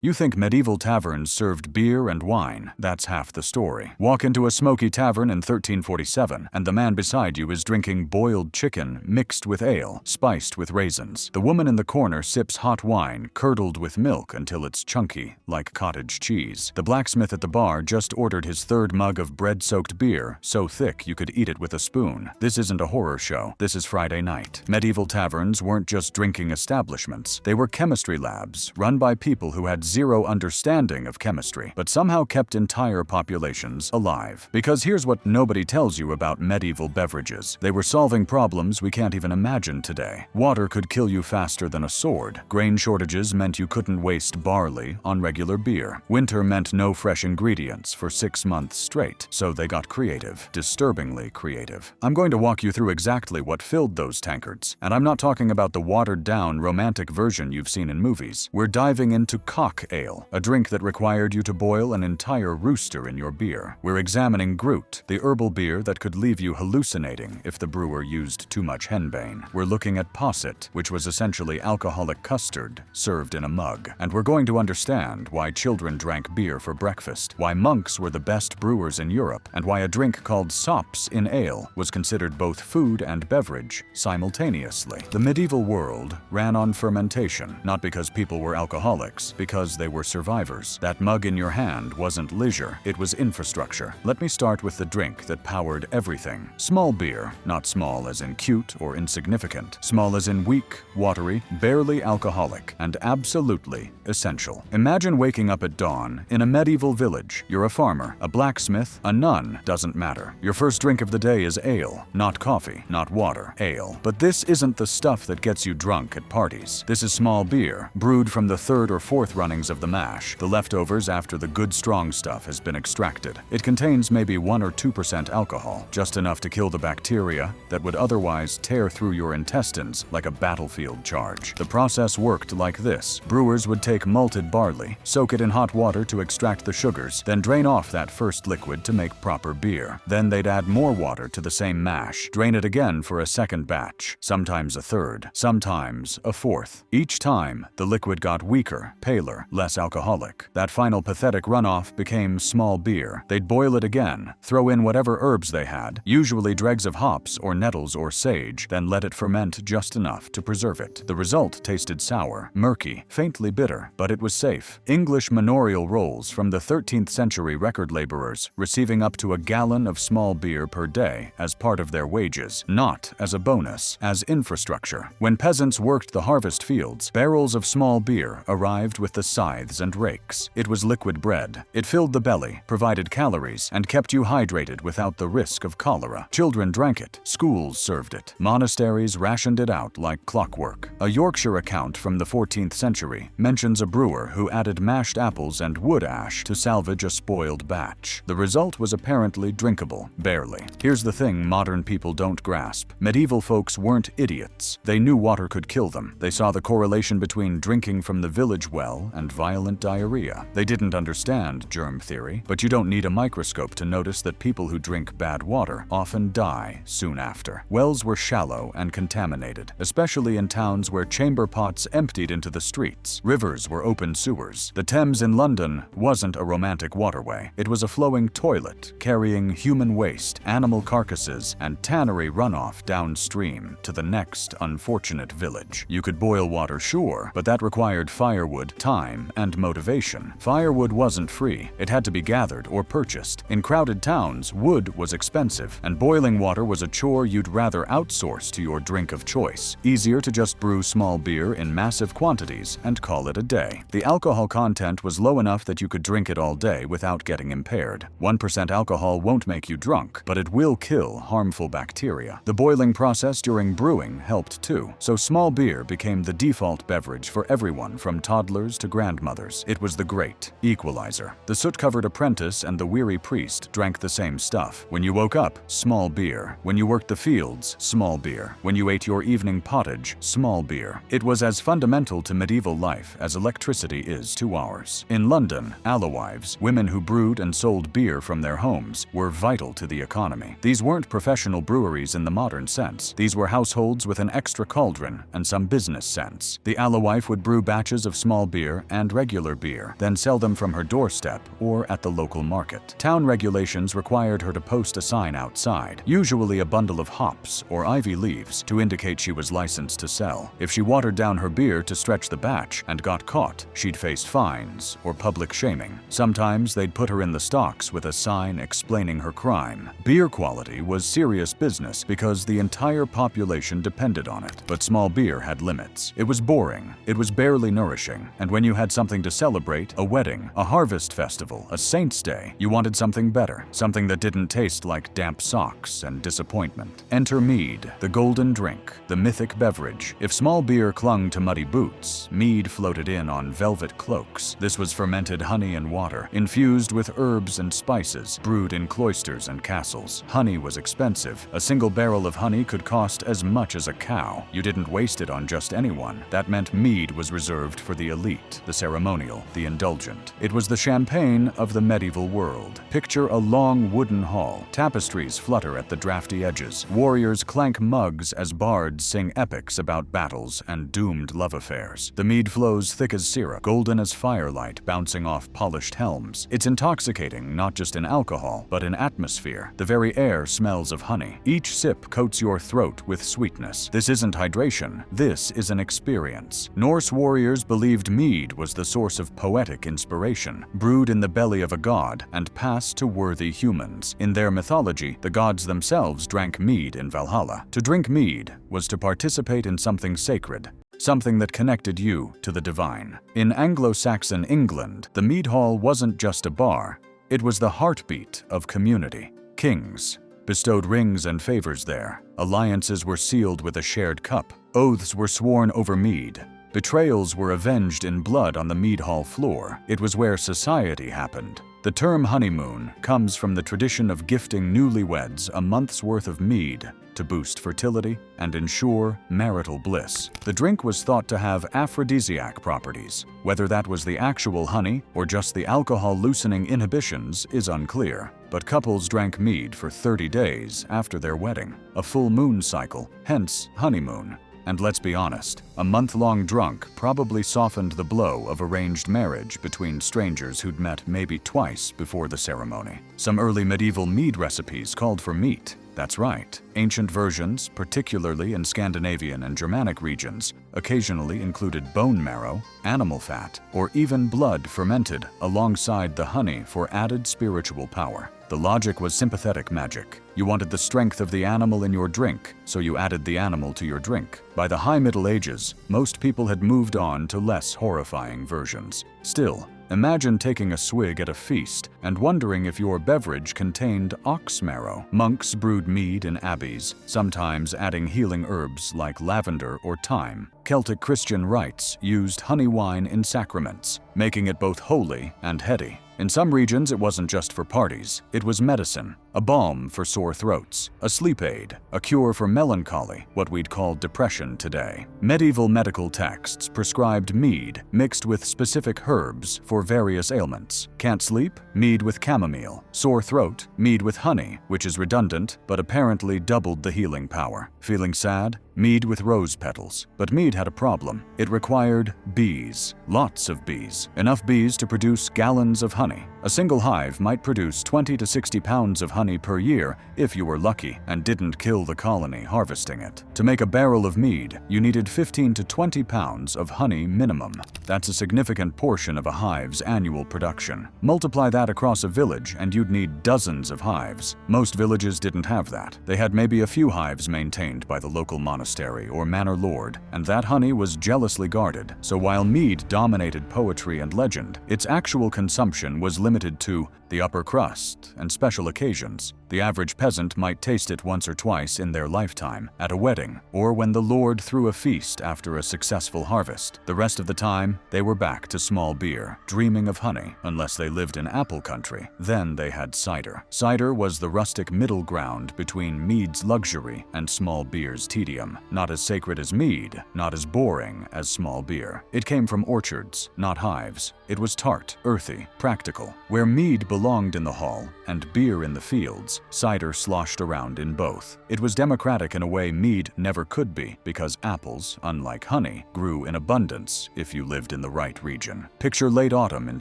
You think medieval taverns served beer and wine. That's half the story. Walk into a smoky tavern in 1347, and the man beside you is drinking boiled chicken mixed with ale, spiced with raisins. The woman in the corner sips hot wine, curdled with milk until it's chunky, like cottage cheese. The blacksmith at the bar just ordered his third mug of bread-soaked beer, so thick you could eat it with a spoon. This isn't a horror show. This is Friday night. Medieval taverns weren't just drinking establishments. They were chemistry labs, run by people who had zero understanding of chemistry, but somehow kept entire populations alive. Because here's what nobody tells you about medieval beverages. They were solving problems we can't even imagine today. Water could kill you faster than a sword. Grain shortages meant you couldn't waste barley on regular beer. Winter meant no fresh ingredients for 6 months straight, so they got creative. Disturbingly creative. I'm going to walk you through exactly what filled those tankards, and I'm not talking about the watered-down romantic version you've seen in movies. We're diving into cock ale, a drink that required you to boil an entire rooster in your beer. We're examining Groot, the herbal beer that could leave you hallucinating if the brewer used too much henbane. We're looking at posset, which was essentially alcoholic custard served in a mug. And we're going to understand why children drank beer for breakfast, why monks were the best brewers in Europe, and why a drink called sops in ale was considered both food and beverage simultaneously. The medieval world ran on fermentation, not because people were alcoholics, because they were survivors. That mug in your hand wasn't leisure, it was infrastructure. Let me start with the drink that powered everything. Small beer, not small as in cute or insignificant, small as in weak, watery, barely alcoholic, and absolutely essential. Imagine waking up at dawn in a medieval village. You're a farmer, a blacksmith, a nun, doesn't matter. Your first drink of the day is ale, not coffee, not water, ale. But this isn't the stuff that gets you drunk at parties. This is small beer, brewed from the third or fourth runnings of the mash, the leftovers after the good strong stuff has been extracted. It contains maybe 1 or 2% alcohol, just enough to kill the bacteria that would otherwise tear through your intestines like a battlefield charge. The process worked like this. Brewers would take malted barley, soak it in hot water to extract the sugars, then drain off that first liquid to make proper beer. Then they'd add more water to the same mash, drain it again for a second batch, sometimes a third, sometimes a fourth. Each time, the liquid got weaker, paler, less alcoholic. That final pathetic runoff became small beer. They'd boil it again, throw in whatever herbs they had, usually dregs of hops or nettles or sage, then let it ferment just enough to preserve it. The result tasted sour, murky, faintly bitter, but it was safe. English manorial rolls from the 13th century record laborers receiving up to a gallon of small beer per day as part of their wages, not as a bonus, as infrastructure. When peasants worked the harvest fields, barrels of small beer arrived with the scythes and rakes. It was liquid bread. It filled the belly, provided calories, and kept you hydrated without the risk of cholera. Children drank it. Schools served it. Monasteries rationed it out like clockwork. A Yorkshire account from the 14th century mentions a brewer who added mashed apples and wood ash to salvage a spoiled batch. The result was apparently drinkable, barely. Here's the thing modern people don't grasp. Medieval folks weren't idiots. They knew water could kill them. They saw the correlation between drinking from the village well and violent diarrhea. They didn't understand germ theory, but you don't need a microscope to notice that people who drink bad water often die soon after. Wells were shallow and contaminated, especially in towns where chamber pots emptied into the streets. Rivers were open sewers. The Thames in London wasn't a romantic waterway. It was a flowing toilet carrying human waste, animal carcasses, and tannery runoff downstream to the next unfortunate village. You could boil water, sure, but that required firewood, time, and motivation. Firewood wasn't free. It had to be gathered or purchased. In crowded towns, wood was expensive, and boiling water was a chore you'd rather outsource to your drink of choice. Easier to just brew small beer in massive quantities and call it a day. The alcohol content was low enough that you could drink it all day without getting impaired. 1% alcohol won't make you drunk, but it will kill harmful bacteria. The boiling process during brewing helped too, so small beer became the default beverage for everyone from toddlers to grandmothers. It was the great equalizer. The soot-covered apprentice and the weary priest drank the same stuff. When you woke up, small beer. When you worked the fields, small beer. When you ate your evening pottage, small beer. It was as fundamental to medieval life as electricity is to ours. In London, alewives, women who brewed and sold beer from their homes, were vital to the economy. These weren't professional breweries in the modern sense. These were households with an extra cauldron and some business sense. The alewife would brew batches of small beer and regular beer, then sell them from her doorstep or at the local market. Town regulations required her to post a sign outside, usually a bundle of hops or ivy leaves, to indicate she was licensed to sell. If she watered down her beer to stretch the batch and got caught, she'd face fines or public shaming. Sometimes they'd put her in the stocks with a sign explaining her crime. Beer quality was serious business because the entire population depended on it. But small beer had limits. It was boring, it was barely nourishing, and when you had something to celebrate, a wedding, a harvest festival, a saint's day, you wanted something better, something that didn't taste like damp socks and disappointment. Enter mead, the golden drink, the mythic beverage. If small beer clung to muddy boots, mead floated in on velvet cloaks. This was fermented honey and water, infused with herbs and spices, brewed in cloisters and castles. Honey was expensive. A single barrel of honey could cost as much as a cow. You didn't waste it on just anyone. That meant mead was reserved for the elite, the ceremonial, the indulgent. It was the champagne of the medieval world. Picture a long wooden hall. Tapestries flutter at the drafty edges. Warriors clank mugs as bards sing epics about battles and doomed love affairs. The mead flows thick as syrup, golden as firelight bouncing off polished helms. It's intoxicating not just in alcohol, but in atmosphere. The very air smells of honey. Each sip coats your throat with sweetness. This isn't hydration. This is an experience. Norse warriors believed mead was the source of poetic inspiration, brewed in the belly of a god and passed to worthy humans. In their mythology, the gods themselves drank mead in Valhalla. To drink mead was to participate in something sacred, something that connected you to the divine. In Anglo-Saxon England, the mead hall wasn't just a bar, it was the heartbeat of community. Kings bestowed rings and favors there. Alliances were sealed with a shared cup. Oaths were sworn over mead. Betrayals were avenged in blood on the mead hall floor. It was where society happened. The term honeymoon comes from the tradition of gifting newlyweds a month's worth of mead to boost fertility and ensure marital bliss. The drink was thought to have aphrodisiac properties. Whether that was the actual honey or just the alcohol-loosening inhibitions is unclear. But couples drank mead for 30 days after their wedding, a full moon cycle, hence honeymoon. And let's be honest, a month-long drunk probably softened the blow of arranged marriage between strangers who'd met maybe twice before the ceremony. Some early medieval mead recipes called for meat. That's right. Ancient versions, particularly in Scandinavian and Germanic regions, occasionally included bone marrow, animal fat, or even blood fermented alongside the honey for added spiritual power. The logic was sympathetic magic. You wanted the strength of the animal in your drink, so you added the animal to your drink. By the High Middle Ages, most people had moved on to less horrifying versions. Still, imagine taking a swig at a feast and wondering if your beverage contained ox marrow. Monks brewed mead in abbeys, sometimes adding healing herbs like lavender or thyme. Celtic Christian rites used honey wine in sacraments, making it both holy and heady. In some regions, it wasn't just for parties. It was medicine, a balm for sore throats, a sleep aid, a cure for melancholy, what we'd call depression today. Medieval medical texts prescribed mead mixed with specific herbs for various ailments. Can't sleep? Mead with chamomile. Sore throat? Mead with honey, which is redundant but apparently doubled the healing power. Feeling sad? Mead with rose petals. But mead had a problem. It required bees. Lots of bees. Enough bees to produce gallons of honey. A single hive might produce 20 to 60 pounds of honey per year if you were lucky and didn't kill the colony harvesting it. To make a barrel of mead, you needed 15 to 20 pounds of honey minimum. That's a significant portion of a hive's annual production. Multiply that across a village and you'd need dozens of hives. Most villages didn't have that. They had maybe a few hives maintained by the local monastery or manor lord, and that honey was jealously guarded. So while mead dominated poetry and legend, its actual consumption was limited to the upper crust and special occasions. The average peasant might taste it once or twice in their lifetime, at a wedding, or when the lord threw a feast after a successful harvest. The rest of the time, they were back to small beer, dreaming of honey, unless they lived in apple country. Then they had cider. Cider was the rustic middle ground between mead's luxury and small beer's tedium. Not as sacred as mead, not as boring as small beer. It came from orchards, not hives. It was tart, earthy, practical. Where mead belonged belonged in the hall and beer in the fields, cider sloshed around in both. It was democratic in a way mead never could be, because apples, unlike honey, grew in abundance if you lived in the right region. Picture late autumn in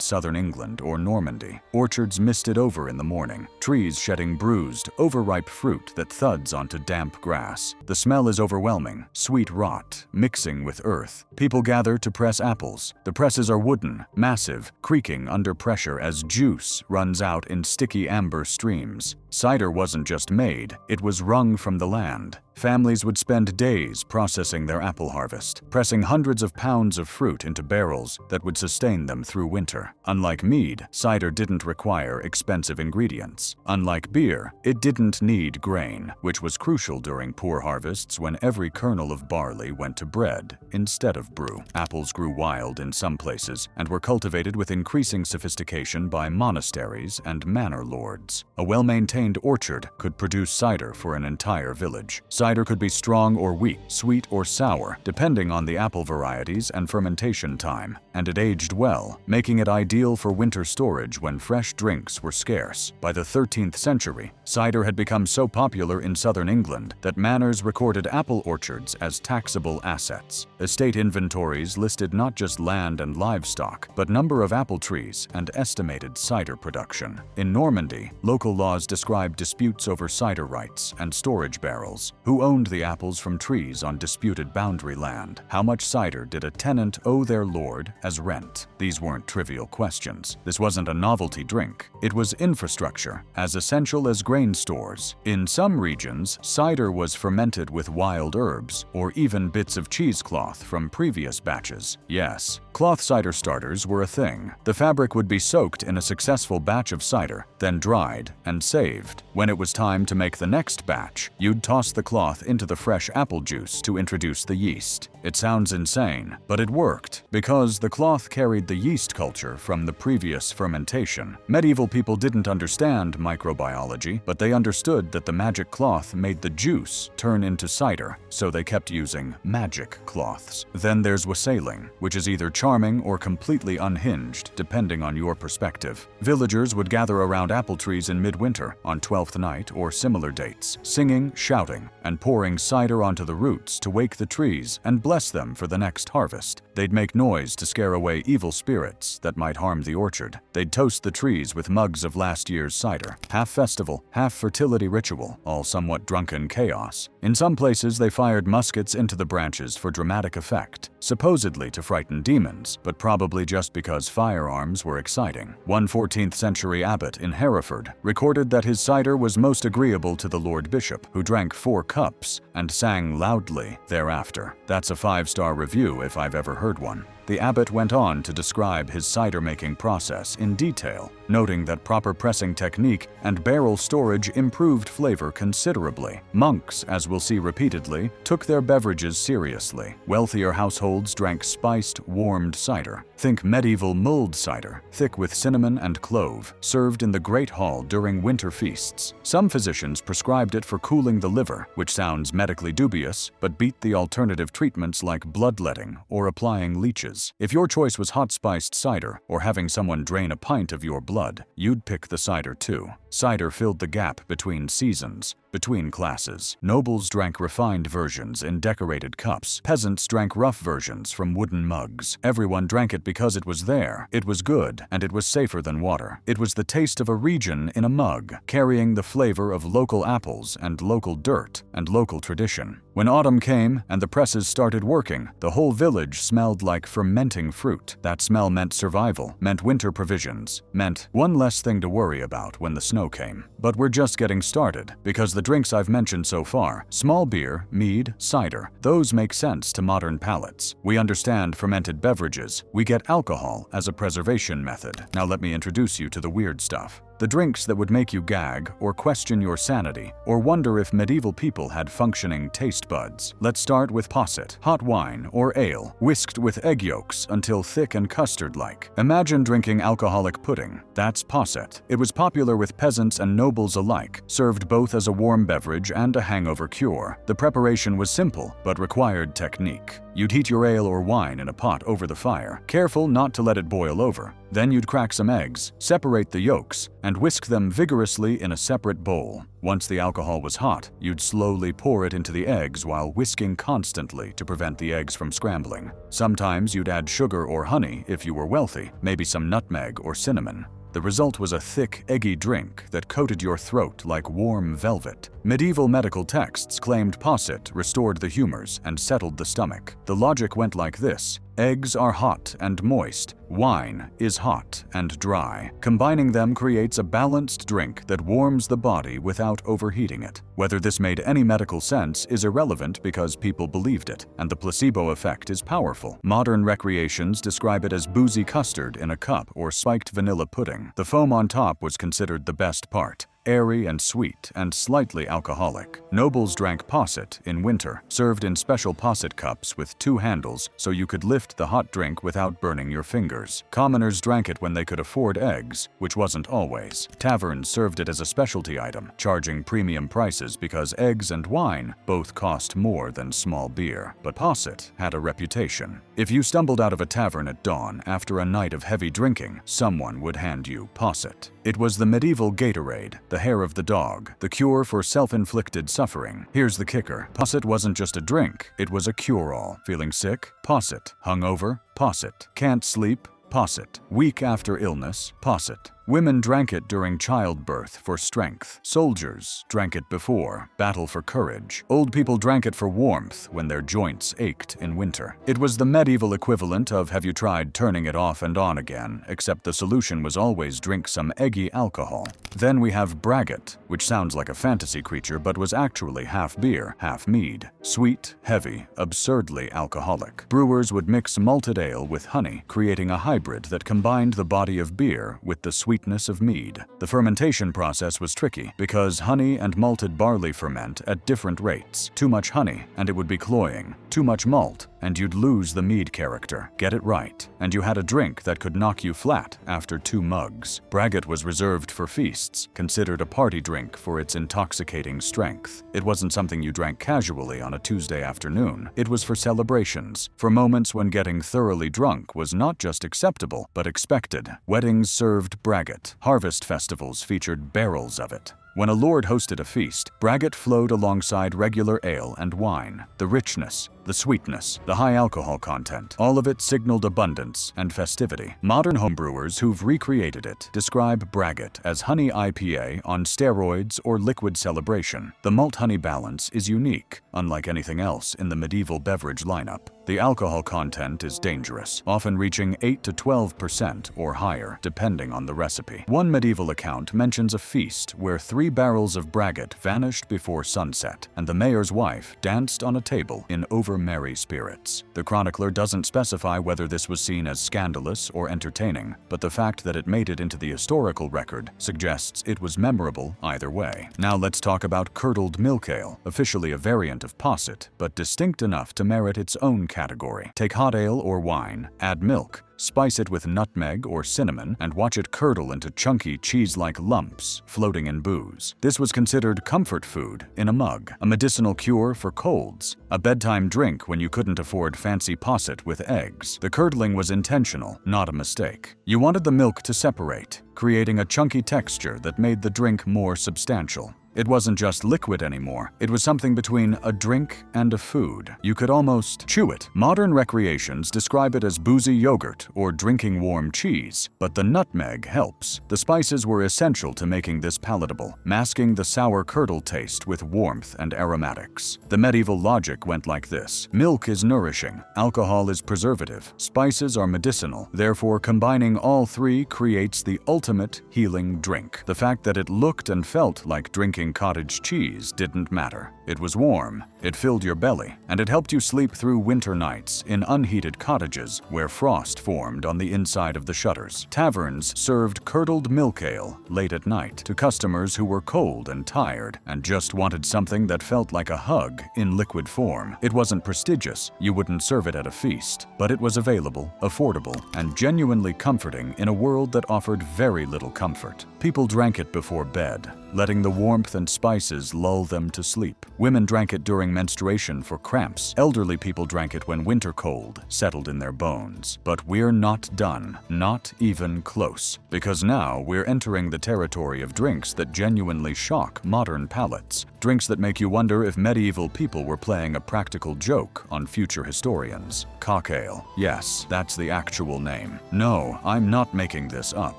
southern England or Normandy. Orchards misted over in the morning, trees shedding bruised, overripe fruit that thuds onto damp grass. The smell is overwhelming, sweet rot, mixing with earth. People gather to press apples. The presses are wooden, massive, creaking under pressure as juice runs out in sticky amber streams. Cider wasn't just made, it was wrung from the land. Families would spend days processing their apple harvest, pressing hundreds of pounds of fruit into barrels that would sustain them through winter. Unlike mead, cider didn't require expensive ingredients. Unlike beer, it didn't need grain, which was crucial during poor harvests when every kernel of barley went to bread instead of brew. Apples grew wild in some places and were cultivated with increasing sophistication by monasteries and manor lords. A well-maintained orchard could produce cider for an entire village. Cider could be strong or weak, sweet or sour, depending on the apple varieties and fermentation time, and it aged well, making it ideal for winter storage when fresh drinks were scarce. By the 13th century, cider had become so popular in southern England that manors recorded apple orchards as taxable assets. Estate inventories listed not just land and livestock, but number of apple trees and estimated cider production. In Normandy, local laws described disputes over cider rights and storage barrels. Who owned the apples from trees on disputed boundary land? How much cider did a tenant owe their lord as rent? These weren't trivial questions. This wasn't a novelty drink. It was infrastructure, as essential as grain stores. In some regions, cider was fermented with wild herbs, or even bits of cheesecloth from previous batches. Yes, cloth cider starters were a thing. The fabric would be soaked in a successful batch of cider, then dried and saved. When it was time to make the next batch, you'd toss the cloth into the fresh apple juice to introduce the yeast. It sounds insane, but it worked, because the cloth carried the yeast culture from the previous fermentation. Medieval people didn't understand microbiology, but they understood that the magic cloth made the juice turn into cider, so they kept using magic cloths. Then there's wassailing, which is either charming or completely unhinged, depending on your perspective. Villagers would gather around apple trees in midwinter, on 12th night or similar dates, singing, shouting, and pouring cider onto the roots to wake the trees and bless them for the next harvest. They'd make noise to scare away evil spirits that might harm the orchard. They'd toast the trees with mugs of last year's cider. Half festival, half fertility ritual, all somewhat drunken chaos. In some places, they fired muskets into the branches for dramatic effect, supposedly to frighten demons, but probably just because firearms were exciting. One 14th century abbot in Hereford recorded that his cider was most agreeable to the Lord Bishop, who drank 4 cups and sang loudly thereafter. That's a 5-star review if I've ever heard one. The abbot went on to describe his cider-making process in detail, noting that proper pressing technique and barrel storage improved flavor considerably. Monks, as we'll see repeatedly, took their beverages seriously. Wealthier households drank spiced, warmed cider. Think medieval mulled cider, thick with cinnamon and clove, served in the Great Hall during winter feasts. Some physicians prescribed it for cooling the liver, which sounds medically dubious, but beat the alternative treatments like bloodletting or applying leeches. If your choice was hot-spiced cider or having someone drain a pint of your blood, you'd pick the cider too. Cider filled the gap between seasons, between classes. Nobles drank refined versions in decorated cups. Peasants drank rough versions from wooden mugs. Everyone drank it because it was there. It was good, and it was safer than water. It was the taste of a region in a mug, carrying the flavor of local apples and local dirt and local tradition. When autumn came and the presses started working, the whole village smelled like fermenting fruit. That smell meant survival, meant winter provisions, meant one less thing to worry about when the snow came. But we're just getting started, because the drinks I've mentioned so far, small beer, mead, cider, those make sense to modern palates. We understand fermented beverages. We get alcohol as a preservation method. Now let me introduce you to the weird stuff. The drinks that would make you gag or question your sanity or wonder if medieval people had functioning taste buds. Let's start with posset, hot wine or ale, whisked with egg yolks until thick and custard-like. Imagine drinking alcoholic pudding. That's posset. It was popular with peasants and nobles alike, served both as a warm beverage and a hangover cure. The preparation was simple but required technique. You'd heat your ale or wine in a pot over the fire, careful not to let it boil over. Then you'd crack some eggs, separate the yolks, and whisk them vigorously in a separate bowl. Once the alcohol was hot, you'd slowly pour it into the eggs while whisking constantly to prevent the eggs from scrambling. Sometimes you'd add sugar or honey if you were wealthy, maybe some nutmeg or cinnamon. The result was a thick, eggy drink that coated your throat like warm velvet. Medieval medical texts claimed posset restored the humors and settled the stomach. The logic went like this: eggs are hot and moist. Wine is hot and dry. Combining them creates a balanced drink that warms the body without overheating it. Whether this made any medical sense is irrelevant because people believed it, and the placebo effect is powerful. Modern recreations describe it as boozy custard in a cup or spiked vanilla pudding. The foam on top was considered the best part. Airy and sweet and slightly alcoholic. Nobles drank posset in winter, served in special posset cups with 2 handles so you could lift the hot drink without burning your fingers. Commoners drank it when they could afford eggs, which wasn't always. Taverns served it as a specialty item, charging premium prices because eggs and wine both cost more than small beer. But posset had a reputation. If you stumbled out of a tavern at dawn after a night of heavy drinking, someone would hand you posset. It was the medieval Gatorade, the hair of the dog, the cure for self-inflicted suffering. Here's the kicker. Posset wasn't just a drink, it was a cure-all. Feeling sick? Posset. Hungover? Posset. Can't sleep? Posset. Weak after illness? Posset. Women drank it during childbirth for strength. Soldiers drank it before battle for courage. Old people drank it for warmth when their joints ached in winter. It was the medieval equivalent of have you tried turning it off and on again, except the solution was always drink some eggy alcohol. Then we have braggot, which sounds like a fantasy creature but was actually half beer, half mead. Sweet, heavy, absurdly alcoholic. Brewers would mix malted ale with honey, creating a hybrid that combined the body of beer with the sweetness of mead. The fermentation process was tricky because honey and malted barley ferment at different rates. Too much honey and it would be cloying. Too much malt and you'd lose the mead character. Get it right, and you had a drink that could knock you flat after 2 mugs. Braggot was reserved for feasts, considered a party drink for its intoxicating strength. It wasn't something you drank casually on a Tuesday afternoon. It was for celebrations, for moments when getting thoroughly drunk was not just acceptable, but expected. Weddings served braggot. Harvest festivals featured barrels of it. When a lord hosted a feast, braggot flowed alongside regular ale and wine. The richness, the sweetness, the high alcohol content, all of it signaled abundance and festivity. Modern homebrewers who've recreated it describe braggot as honey IPA on steroids or liquid celebration. The malt-honey balance is unique, unlike anything else in the medieval beverage lineup. The alcohol content is dangerous, often reaching 8 to 12% or higher, depending on the recipe. One medieval account mentions a feast where 3 barrels of braggot vanished before sunset, and the mayor's wife danced on a table in over-merry spirits. The chronicler doesn't specify whether this was seen as scandalous or entertaining, but the fact that it made it into the historical record suggests it was memorable either way. Now let's talk about curdled milk ale, officially a variant of posset, but distinct enough to merit its own category. Take hot ale or wine, add milk, spice it with nutmeg or cinnamon, and watch it curdle into chunky cheese-like lumps floating in booze. This was considered comfort food in a mug, a medicinal cure for colds, a bedtime drink when you couldn't afford fancy posset with eggs. The curdling was intentional, not a mistake. You wanted the milk to separate, creating a chunky texture that made the drink more substantial. It wasn't just liquid anymore. It was something between a drink and a food. You could almost chew it. Modern recreations describe it as boozy yogurt or drinking warm cheese, but the nutmeg helps. The spices were essential to making this palatable, masking the sour curdle taste with warmth and aromatics. The medieval logic went like this. Milk is nourishing, alcohol is preservative, spices are medicinal, therefore combining all 3 creates the ultimate healing drink. The fact that it looked and felt like drinking cottage cheese didn't matter. It was warm, it filled your belly, and it helped you sleep through winter nights in unheated cottages where frost formed on the inside of the shutters. Taverns served curdled milk ale late at night to customers who were cold and tired and just wanted something that felt like a hug in liquid form. It wasn't prestigious, you wouldn't serve it at a feast, but it was available, affordable, and genuinely comforting in a world that offered very little comfort. People drank it before bed, letting the warmth and spices lull them to sleep. Women drank it during menstruation for cramps. Elderly people drank it when winter cold settled in their bones. But we're not done, not even close, because now we're entering the territory of drinks that genuinely shock modern palates. Drinks that make you wonder if medieval people were playing a practical joke on future historians. Cock ale. Yes, that's the actual name. No, I'm not making this up.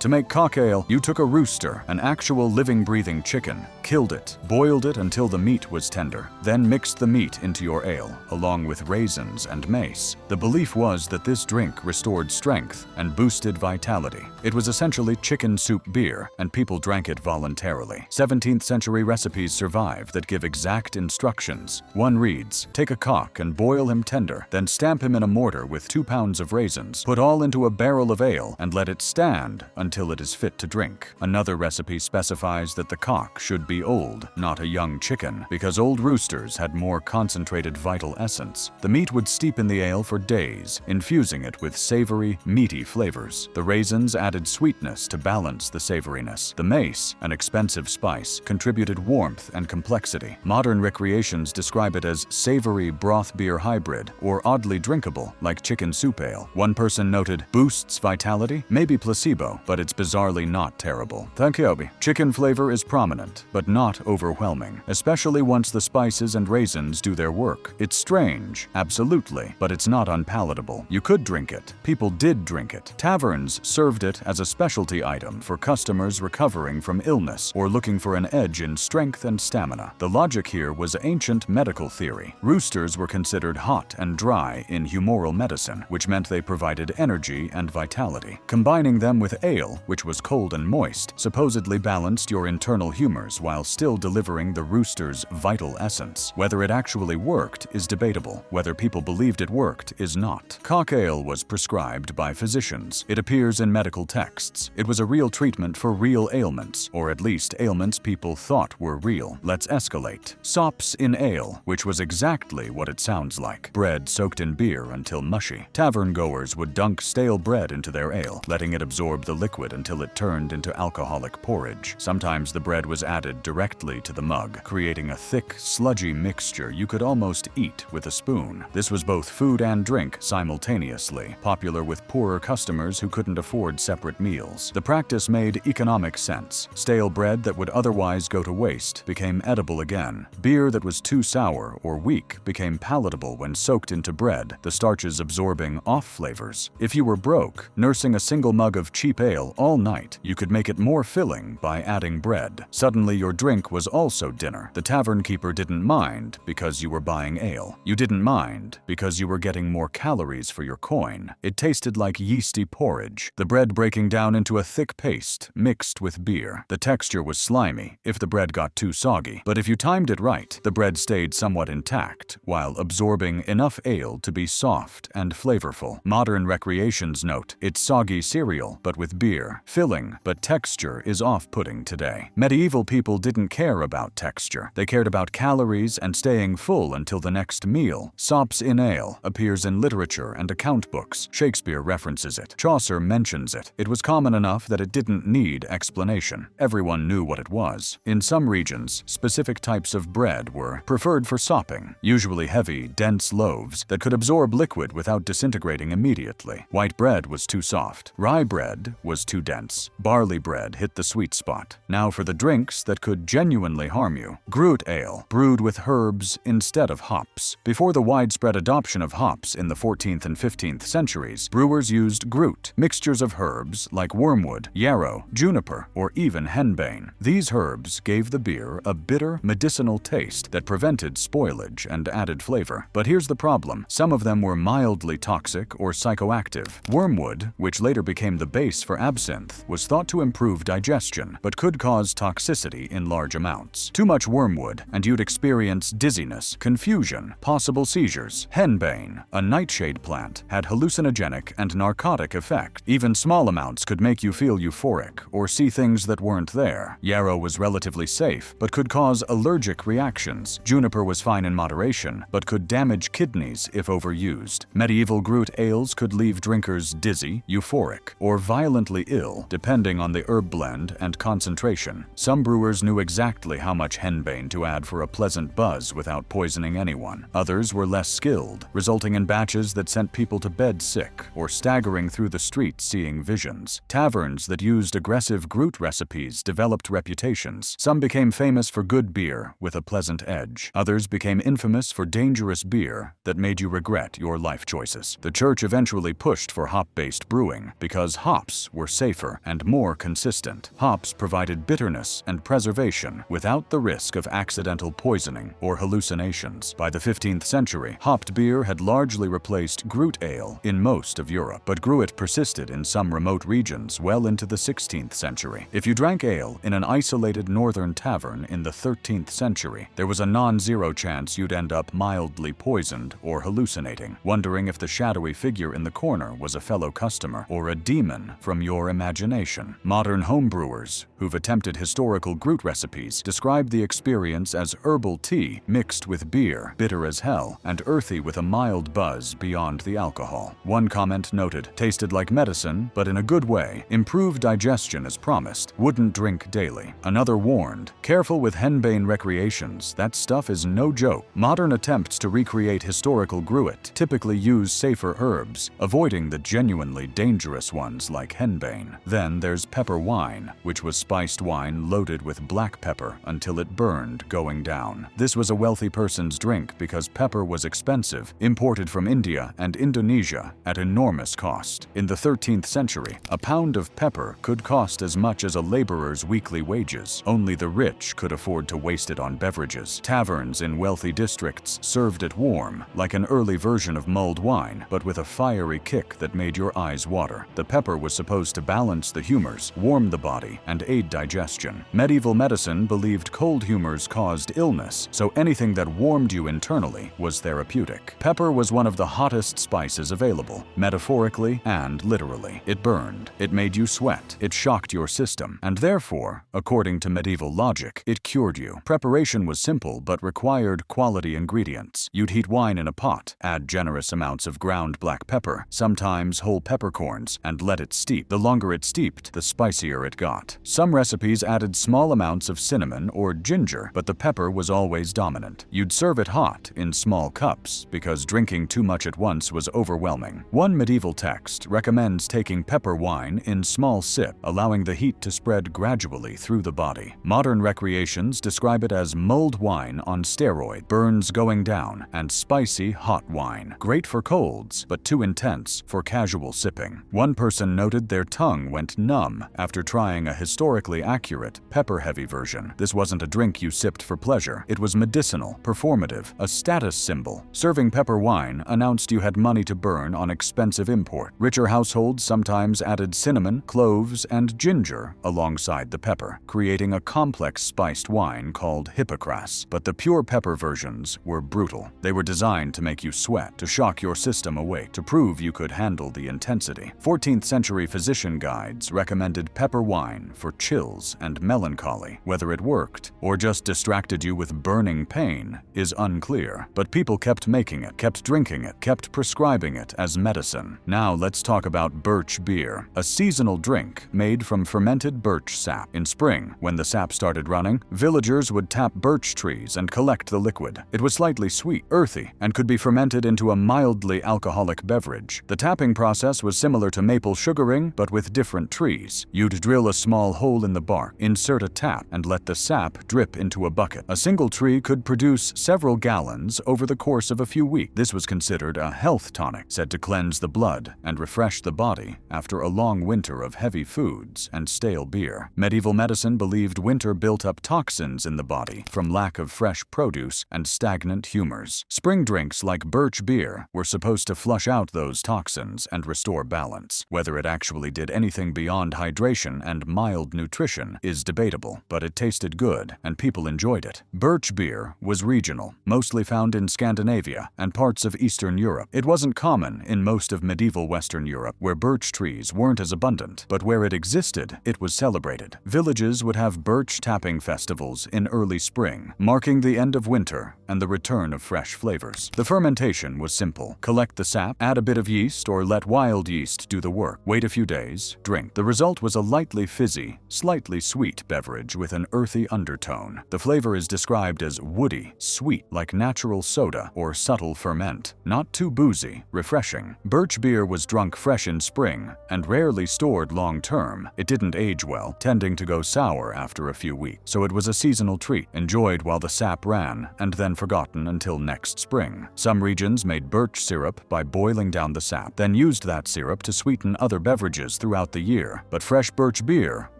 To make cock ale, you took a rooster, an actual living, breathing chicken, killed it, boiled it until the meat was tender, then mixed the meat into your ale, along with raisins and mace. The belief was that this drink restored strength and boosted vitality. It was essentially chicken soup beer, and people drank it voluntarily. 17th century recipes survive that give exact instructions. One reads, take a cock and boil him tender, then stamp him in a mortar with 2 pounds of raisins, put all into a barrel of ale, and let it stand until it is fit to drink. Another recipe specifies that the cock should be old, not a young chicken, because old roosters had more concentrated vital essence. The meat would steep in the ale for days, infusing it with savory, meaty flavors. The raisins added sweetness to balance the savoriness. The mace, an expensive spice, contributed warmth and complexity. Modern recreations describe it as savory broth beer hybrid, or oddly drinkable, like chicken soup ale. One person noted, boosts vitality? Maybe placebo, but it's bizarrely not terrible. Thank you, Obi. Chicken flavor is prominent, but not overwhelming, especially once the spices and raisins do their work. It's strange, absolutely, but it's not unpalatable. You could drink it. People did drink it. Taverns served it as a specialty item for customers recovering from illness or looking for an edge in strength and stamina. The logic here was ancient medical theory. Roosters were considered hot and dry in humoral medicine, which meant they provided energy and vitality. Combining them with ale, which was cold and moist, supposedly balanced your internal humors while still delivering the rooster's vital essence. Whether it actually worked is debatable. Whether people believed it worked is not. Cock ale was prescribed by physicians. It appears in medical texts. It was a real treatment for real ailments, or at least ailments people thought were real. Let's escalate. Sops in ale, which was exactly what it sounds like. Bread soaked in beer until mushy. Tavern goers would dunk stale bread into their ale, letting it absorb the liquid until it turned into alcoholic porridge. Sometimes the bread was added directly to the mug, creating a thick, sludgy mixture you could almost eat with a spoon. This was both food and drink simultaneously, popular with poorer customers who couldn't afford separate meals. The practice made economic sense. Stale bread that would otherwise go to waste became edible again. Beer that was too sour or weak became palatable when soaked into bread, the starches absorbing off flavors. If you were broke, nursing a single mug of cheap ale all night, you could make it more filling by adding bread. Suddenly your drink was also dinner. The tavern keeper didn't mind because you were buying ale. You didn't mind because you were getting more calories for your coin. It tasted like yeasty porridge, the bread breaking down into a thick paste mixed with beer. The texture was slimy if the bread got too soggy, but if you timed it right, the bread stayed somewhat intact while absorbing enough ale to be soft and flavorful. Modern recreations note, it's soggy cereal, but with beer. Filling, but texture is off-putting today. Medieval people didn't care about texture. They cared about calories and staying full until the next meal. Sops in ale appears in literature and account books. Shakespeare references it. Chaucer mentions it. It was common enough that it didn't need explanation. Everyone knew what it was. In some regions, specific types of bread were preferred for sopping, usually heavy, dense loaves that could absorb liquid without disintegrating immediately. White bread was too soft. Rye bread was too dense. Barley bread hit the sweet spot. Now for the drinks that could genuinely harm you. Gruit ale, brewed with herbs instead of hops. Before the widespread adoption of hops in the 14th and 15th centuries, brewers used gruit, mixtures of herbs like wormwood, yarrow, juniper, or even henbane. These herbs gave the beer a bitter, medicinal taste that prevented spoilage and added flavor. But here's the problem. Some of them were mildly toxic or psychoactive. Wormwood, which later became the base for absinthe, was thought to improve digestion, but could cause toxicity in large amounts. Too much wormwood, and you'd experience dizziness, confusion, possible seizures. Henbane, a nightshade plant, had hallucinogenic and narcotic effect. Even small amounts could make you feel euphoric or see things that weren't there. Yarrow was relatively safe, but could cause cause allergic reactions. Juniper was fine in moderation, but could damage kidneys if overused. Medieval Groot ales could leave drinkers dizzy, euphoric, or violently ill, depending on the herb blend and concentration. Some brewers knew exactly how much henbane to add for a pleasant buzz without poisoning anyone. Others were less skilled, resulting in batches that sent people to bed sick or staggering through the streets seeing visions. Taverns that used aggressive Groot recipes developed reputations. Some became famous for good beer with a pleasant edge. Others became infamous for dangerous beer that made you regret your life choices. The church eventually pushed for hop-based brewing because hops were safer and more consistent. Hops provided bitterness and preservation without the risk of accidental poisoning or hallucinations. By the 15th century, hopped beer had largely replaced Groot ale in most of Europe, but Gruit persisted in some remote regions well into the 16th century. If you drank ale in an isolated northern tavern in the 13th century, there was a non-zero chance you'd end up mildly poisoned or hallucinating, wondering if the shadowy figure in the corner was a fellow customer or a demon from your imagination. Modern homebrewers who've attempted historical Groot recipes describe the experience as herbal tea mixed with beer, bitter as hell, and earthy with a mild buzz beyond the alcohol. One comment noted, tasted like medicine, but in a good way, improved digestion as promised, wouldn't drink daily. Another warned, careful with henbane recreations, that stuff is no joke. Modern attempts to recreate historical Gruit typically use safer herbs, avoiding the genuinely dangerous ones like henbane. Then there's pepper wine, which was spiced wine loaded with black pepper until it burned going down. This was a wealthy person's drink because pepper was expensive, imported from India and Indonesia at enormous cost. In the 13th century, a pound of pepper could cost as much as a laborer's weekly wages. Only the rich could afford to waste it on beverages. Taverns in wealthy districts served it warm, like an early version of mulled wine, but with a fiery kick that made your eyes water. The pepper was supposed to balance the humors, warm the body, and aid digestion. Medieval medicine believed cold humors caused illness, so anything that warmed you internally was therapeutic. Pepper was one of the hottest spices available, metaphorically and literally. It burned, it made you sweat, it shocked your system, and therefore, according to medieval logic, it cured you. Preparation was simple but required quality ingredients. You'd heat wine in a pot, add generous amounts of ground black pepper, sometimes whole peppercorns, and let it steep. The longer it steeped, the spicier it got. Some recipes added small amounts of cinnamon or ginger, but the pepper was always dominant. You'd serve it hot in small cups because drinking too much at once was overwhelming. One medieval text recommends taking pepper wine in small sips, allowing the heat to spread gradually through the body. Modern recreations describe it as mulled wine on steroid, burns going down, and spicy hot wine. Great for colds, but too intense for casual sipping. One person noted their tongue went numb after trying a historically accurate, pepper-heavy version. This wasn't a drink you sipped for pleasure. It was medicinal, performative, a status symbol. Serving pepper wine announced you had money to burn on expensive import. Richer households sometimes added cinnamon, cloves, and ginger alongside the pepper, creating a complex spiced wine called hippocras. But the pure pepper versions were brutal. They were designed to make you sweat, to shock your system awake, to prove you could handle the intensity. 14th century physician guides recommended pepper wine for chills and melancholy. Whether it worked or just distracted you with burning pain is unclear, but people kept making it, kept drinking it, kept prescribing it as medicine. Now let's talk about birch beer, a seasonal drink made from fermented birch sap. In spring, when the sap started running, villagers would tap birch trees and collect the liquid. It was slightly sweet, earthy, and could be fermented into a mildly alcoholic beverage. The tapping process was similar to maple sugaring, but with different trees. You'd drill a small hole in the bark, insert a tap, and let the sap drip into a bucket. A single tree could produce several gallons over the course of a few weeks. This was considered a health tonic, said to cleanse the blood and refresh the body after a long winter of heavy foods and stale beer. Medieval medicine believed winter built up toxins in the body from lack of fresh produce and stagnant humors. Spring drinks like birch beer were supposed to flush out those toxins and restore balance. Whether it actually did anything beyond hydration and mild nutrition is debatable, but it tasted good and people enjoyed it. Birch beer was regional, mostly found in Scandinavia and parts of Eastern Europe. It wasn't common in most of medieval Western Europe, where birch trees weren't as abundant, but where it existed, it was celebrated. Villages would have birch tapping festivals in early spring, marking the end of winter and the return of fresh flavors. The fermentation was simple. Collect the sap, add a bit of yeast or let wild yeast do the work. Wait a few days, drink. The result was a lightly fizzy, slightly sweet beverage with an earthy undertone. The flavor is described as woody, sweet, like natural soda or subtle ferment. Not too boozy, refreshing. Birch beer was drunk fresh in spring and rarely stored long-term. It didn't age well, tending to go sour after a few weeks, so it was a seasonal treat, enjoyed while the sap ran and then forgotten until next spring. Some regions made birch syrup by boiling down the sap, then used that syrup to sweeten other beverages throughout the year. But fresh birch beer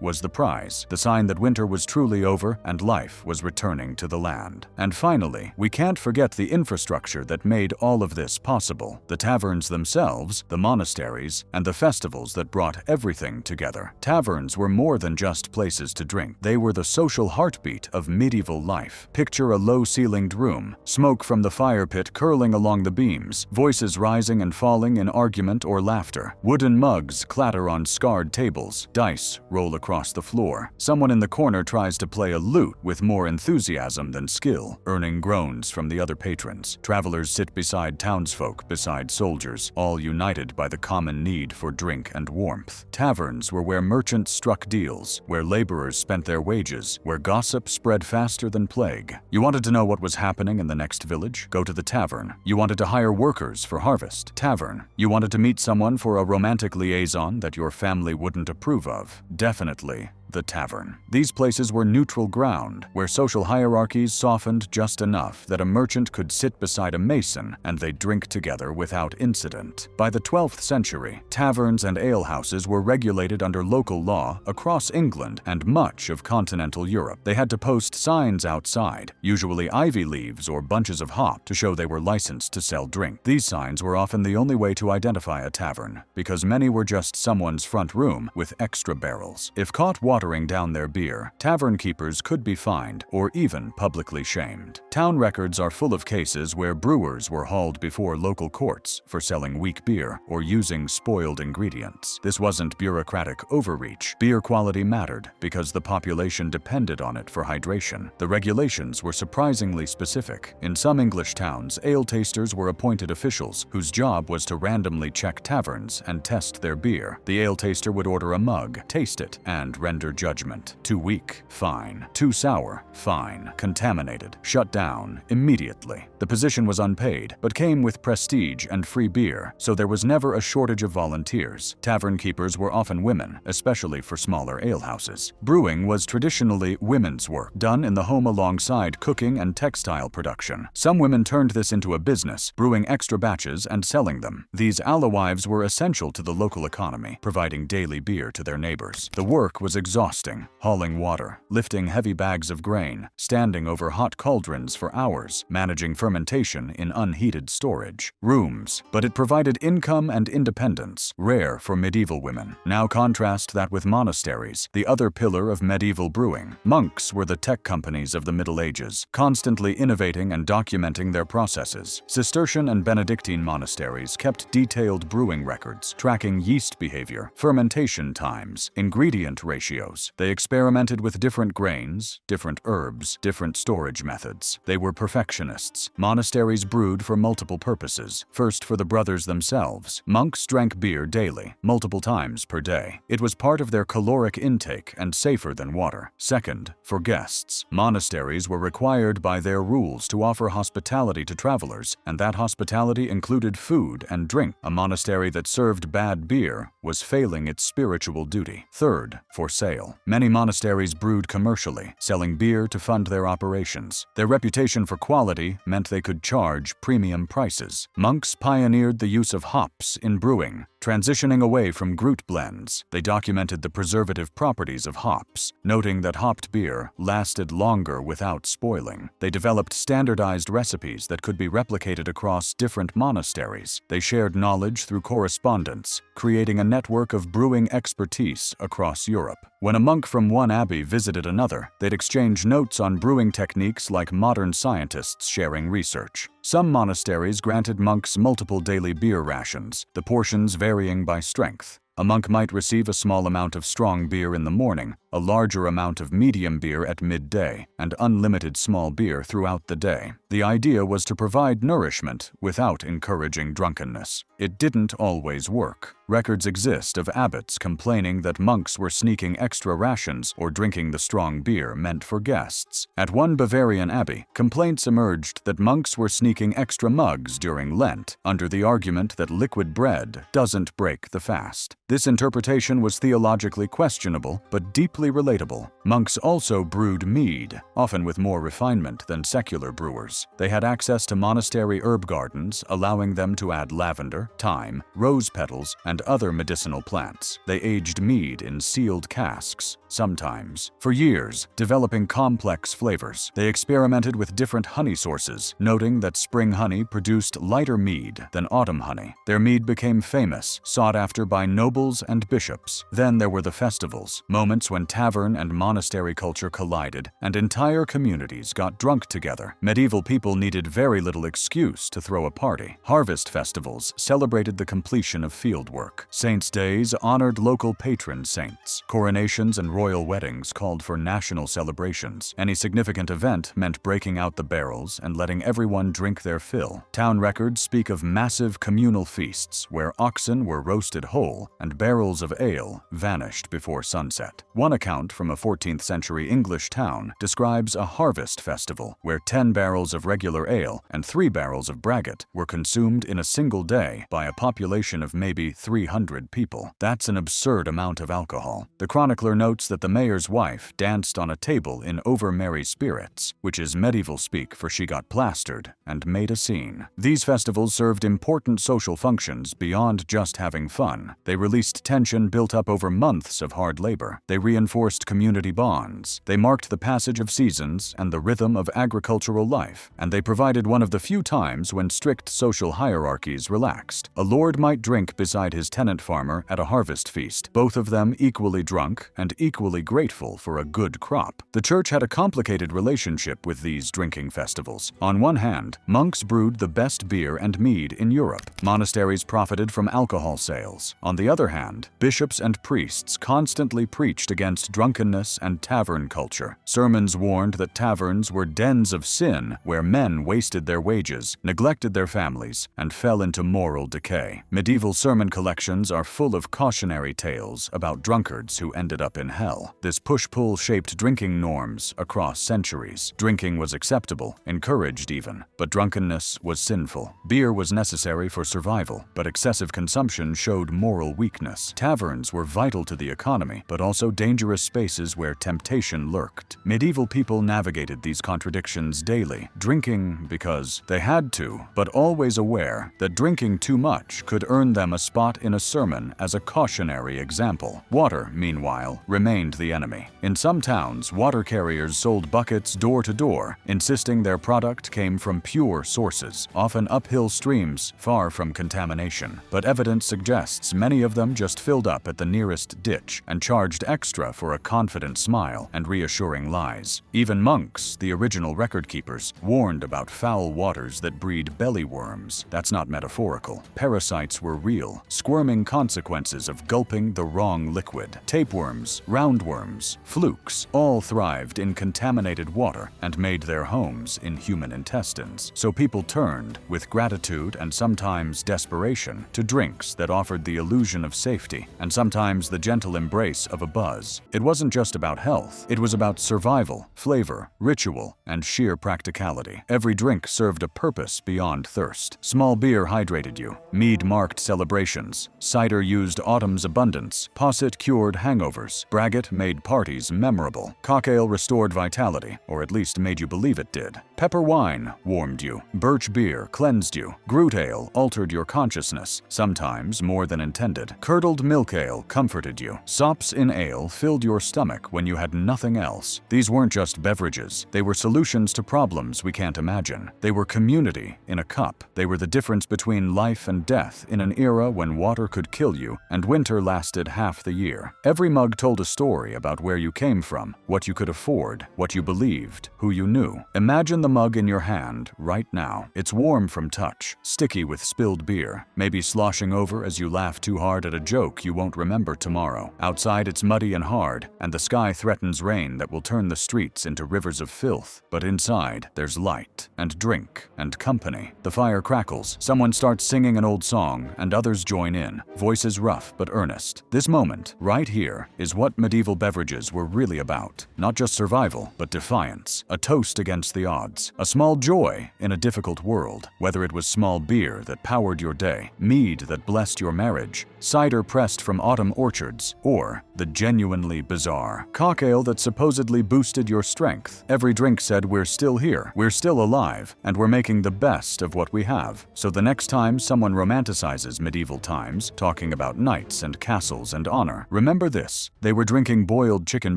was the prize, the sign that winter was truly over and life was returning to the land. And finally, we can't forget the infrastructure that made all of this possible. The taverns themselves, the monasteries, and the festivals that brought everything together. Taverns were more than just places to drink. They were the social heartbeat of medieval life. Picture a low-ceilinged room, smoke from the fire pit curling along the beams, voices rising and falling in argument or laughter. Wooden mugs clatter on scarred tables, dice roll across the floor. Someone in the corner tries to play a lute with more enthusiasm than skill, earning groans from the other patrons. Travelers sit beside townsfolk, beside soldiers, all united by the common need for drink and warmth. Taverns were where merchants struck deals, where laborers spent their wages, where gossip spread faster than plague. You wanted to know what was happening in the next village? Go to the tavern. You wanted to hire workers for harvest? Tavern. You wanted to meet someone for a romantic liaison that your family wouldn't approve of? Definitely the tavern. These places were neutral ground, where social hierarchies softened just enough that a merchant could sit beside a mason and they'd drink together without incident. By the 12th century, taverns and alehouses were regulated under local law across England and much of continental Europe. They had to post signs outside, usually ivy leaves or bunches of hop, to show they were licensed to sell drink. These signs were often the only way to identify a tavern, because many were just someone's front room with extra barrels. If caught watering down their beer, tavern keepers could be fined or even publicly shamed. Town records are full of cases where brewers were hauled before local courts for selling weak beer or using spoiled ingredients. This wasn't bureaucratic overreach. Beer quality mattered because the population depended on it for hydration. The regulations were surprisingly specific. In some English towns, ale tasters were appointed officials whose job was to randomly check taverns and test their beer. The ale taster would order a mug, taste it, and render judgment. Too weak, fine. Too sour, fine. Contaminated, shut down immediately. The position was unpaid, but came with prestige and free beer, so there was never a shortage of volunteers. Tavern keepers were often women, especially for smaller alehouses. Brewing was traditionally women's work, done in the home alongside cooking and textile production. Some women turned this into a business, brewing extra batches and selling them. These alewives were essential to the local economy, providing daily beer to their neighbors. The work was exhausting, hauling water, lifting heavy bags of grain, standing over hot cauldrons for hours, managing fermentation in unheated storage. Rooms, but it provided income and independence, rare for medieval women. Now contrast that with monasteries, the other pillar of medieval brewing. Monks were the tech companies of the Middle Ages, constantly innovating and documenting their processes. Cistercian and Benedictine monasteries kept detailed brewing records, tracking yeast behavior, fermentation times, ingredient ratios. They experimented with different grains, different herbs, different storage methods. They were perfectionists. Monasteries brewed for multiple purposes. First, for the brothers themselves. Monks drank beer daily, multiple times per day. It was part of their caloric intake and safer than water. Second, for guests. Monasteries were required by their rules to offer hospitality to travelers, and that hospitality included food and drink. A monastery that served bad beer was failing its spiritual duty. Third, for sale. Many monasteries brewed commercially, selling beer to fund their operations. Their reputation for quality meant they could charge premium prices. Monks pioneered the use of hops in brewing, transitioning away from Grut blends. They documented the preservative properties of hops, noting that hopped beer lasted longer without spoiling. They developed standardized recipes that could be replicated across different monasteries. They shared knowledge through correspondence, creating a network of brewing expertise across Europe. When a monk from one abbey visited another, they'd exchange notes on brewing techniques like modern scientists sharing research. Some monasteries granted monks multiple daily beer rations, the portions varying by strength. A monk might receive a small amount of strong beer in the morning, a larger amount of medium beer at midday, and unlimited small beer throughout the day. The idea was to provide nourishment without encouraging drunkenness. It didn't always work. Records exist of abbots complaining that monks were sneaking extra rations or drinking the strong beer meant for guests. At one Bavarian abbey, complaints emerged that monks were sneaking extra mugs during Lent, under the argument that liquid bread doesn't break the fast. This interpretation was theologically questionable, but deeply relatable. Monks also brewed mead, often with more refinement than secular brewers. They had access to monastery herb gardens, allowing them to add lavender, thyme, rose petals, and other medicinal plants. They aged mead in sealed casks, sometimes for years, developing complex flavors. They experimented with different honey sources, noting that spring honey produced lighter mead than autumn honey. Their mead became famous, sought after by nobles and bishops. Then there were the festivals, moments when tavern and monastery culture collided, and entire communities got drunk together. Medieval people needed very little excuse to throw a party. Harvest festivals celebrated the completion of fieldwork. Saints' days honored local patron saints. Coronations and royal weddings called for national celebrations. Any significant event meant breaking out the barrels and letting everyone drink their fill. Town records speak of massive communal feasts where oxen were roasted whole and barrels of ale vanished before sunset. One account from a 14th century English town describes a harvest festival where 10 barrels of regular ale and 3 barrels of braggot were consumed in a single day by a population of maybe 300 people. That's an absurd amount of alcohol. The chronicler notes that the mayor's wife danced on a table in over-merry spirits, which is medieval speak for she got plastered and made a scene. These festivals served important social functions beyond just having fun. They released tension built up over months of hard labor. They reinforced community bonds. They marked the passage of seasons and the rhythm of agricultural life. And they provided one of the few times when strict social hierarchies relaxed. A lord might drink beside his tenant farmer at a harvest feast, both of them equally drunk and equally grateful for a good crop. The church had a complicated relationship with these drinking festivals. On one hand, monks brewed the best beer and mead in Europe. Monasteries profited from alcohol sales. On the other hand, bishops and priests constantly preached against drunkenness and tavern culture. Sermons warned that taverns were dens of sin where men wasted their wages, neglected their families, and fell into moral decay. Medieval sermon collections are full of cautionary tales about drunkards who ended up in hell. This push-pull shaped drinking norms across centuries. Drinking was acceptable, encouraged even, but drunkenness was sinful. Beer was necessary for survival, but excessive consumption showed moral weakness. Taverns were vital to the economy, but also dangerous spaces where temptation lurked. Medieval people navigated these contradictions daily, drinking because they had to, but always aware that drinking too much could earn them a spot in a sermon as a cautionary example. Water, meanwhile, remained the enemy. In some towns, water carriers sold buckets door to door, insisting their product came from pure sources, often uphill streams far from contamination. But evidence suggests many of them just filled up at the nearest ditch and charged extra for a confident smile and reassuring lies. Even monks, the original record keepers, warned about foul waters that breed belly worms. That's not metaphorical. Parasites were real, squirming consequences of gulping the wrong liquid. Tapeworms, roundworms, flukes, all thrived in contaminated water and made their homes in human intestines. So people turned, with gratitude and sometimes desperation, to drinks that offered the illusion of safety and sometimes the gentle embrace of a buzz. It wasn't just about health. It was about survival, flavor, ritual, and sheer practicality. Every drink served a purpose beyond thirst. Small beer hydrated you. Mead marked celebrations. Cider used autumn's abundance. Posset cured hangovers. Braggot made parties memorable. Cock ale restored vitality, or at least made you believe it did. Pepper wine warmed you. Birch beer cleansed you. Groot ale altered your consciousness, sometimes more than intended. Curdled milk ale comforted you. Sops in ale filled your stomach when you had nothing else. These weren't just beverages. They were solutions to problems we can't imagine. They were community in a cup. They were the difference between life and death in an era when water could kill you and winter lasted half the year. Every mug told a story about where you came from, what you could afford, what you believed, who you knew. Imagine the mug in your hand right now. It's warm from touch, sticky with spilled beer, maybe sloshing over as you laugh too hard at a joke you won't remember tomorrow. Outside it's muddy and hard, hard, and the sky threatens rain that will turn the streets into rivers of filth. But inside, there's light, and drink, and company. The fire crackles, someone starts singing an old song, and others join in, voices rough but earnest. This moment, right here, is what medieval beverages were really about. Not just survival, but defiance. A toast against the odds. A small joy in a difficult world. Whether it was small beer that powered your day, mead that blessed your marriage, cider pressed from autumn orchards, or the genuinely bizarre cock ale that supposedly boosted your strength. Every drink said, we're still here, we're still alive, and we're making the best of what we have. So the next time someone romanticizes medieval times, talking about knights and castles and honor, remember this: they were drinking boiled chicken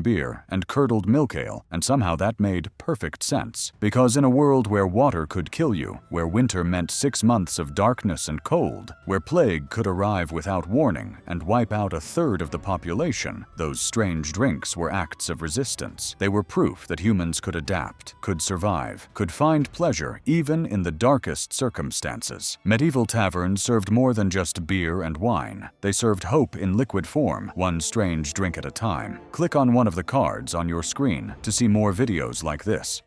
beer and curdled milk ale, and somehow that made perfect sense. Because in a world where water could kill you, where winter meant 6 months of darkness and cold, where plague could arrive without warning and wipe out a third of the population, those strange drinks were acts of resistance. They were proof that humans could adapt, could survive, could find pleasure even in the darkest circumstances. Medieval taverns served more than just beer and wine. They served hope in liquid form, one strange drink at a time. Click on one of the cards on your screen to see more videos like this.